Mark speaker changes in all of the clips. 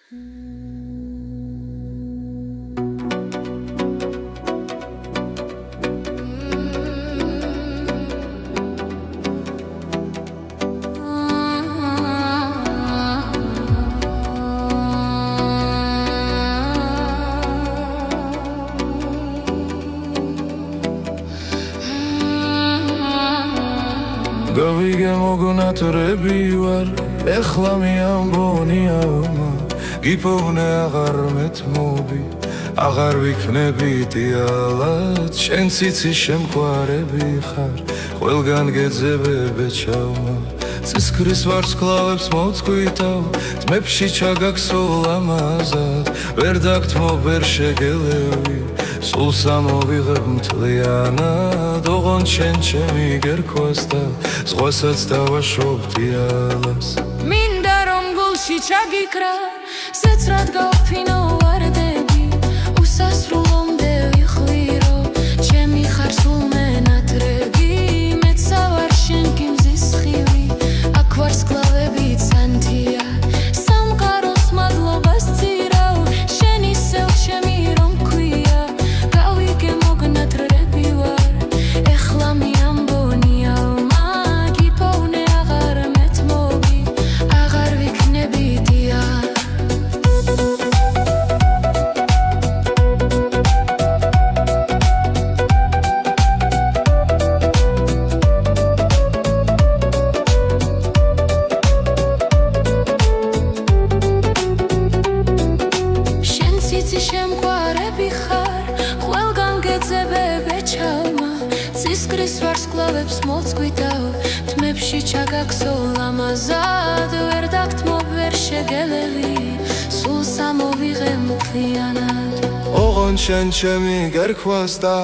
Speaker 1: გავიგე მოგნათრები ვარ, ეხლა მიამბონია გიფოვნე აღარ მეთმობი, აღარ ვიქნები დიალად, შენ ციცი შემყვარები ხარ, ყველგან გეძებებ ეჩავმა, ცისქრის ვარსკვლავებს მოცქვითავ, თმებში ჩაგაქსოლ ამაზად, ვერ დაგთმობ, ვერ შეგელევი, სულ სამოვიღებ მთლიანად, ოღონდ შენ ჩემი გერქვას და ზღვასაც დავაშობ დიალას.
Speaker 2: მინდა რომ გულში ჩაგიქრა, ზეცრად გავფინო ვარდები, უსასრულომდე ვიხვირო, ჩემი ხარ სულ მენატრები, მეცა ვარ შენ კი მზის სხივი, აქ ვარსკვლავები ცანთია, სამყაროს მადლობას ძირავ, შენ ისევ ჩემი რომ ქვია, გავიგე მოგნათრები ვარ, ეხლა მიამბონია გიფოვნე აღარ მეთმობი, აღარ ვიქნები დიალად. შემყვარები ხარ, ყველგან გეძებებ ეჩავმა, ცისკრის ვარსკვლავებს მოცქვითავ, თმებში ჩაგაქსოლ ამაზად, ვერ დაგთმობ, ვერ შეგელევი, სულ სამოვიღე მთლიანად.
Speaker 1: ოღონდ შენ ჩემი გერქვას და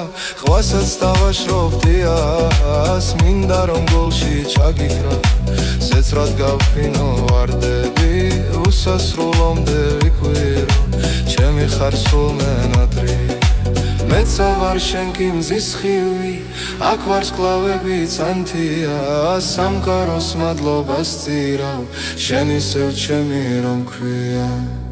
Speaker 1: ღვასაც დავაშრობ დიას, მინდა რომ გულში ჩაგიქრა, ზეცრად გავფინო ვარდები, უსასრულომდე ვიკვირო, ჩემი ხარ სულ მენადრი, მეცა ვარ შენ კი მზის სხივი, აქ ვარსკვლავები ცანთია, სამყაროს მადლობას ძირავ, შენ ისევ ჩემი რომ ქვია.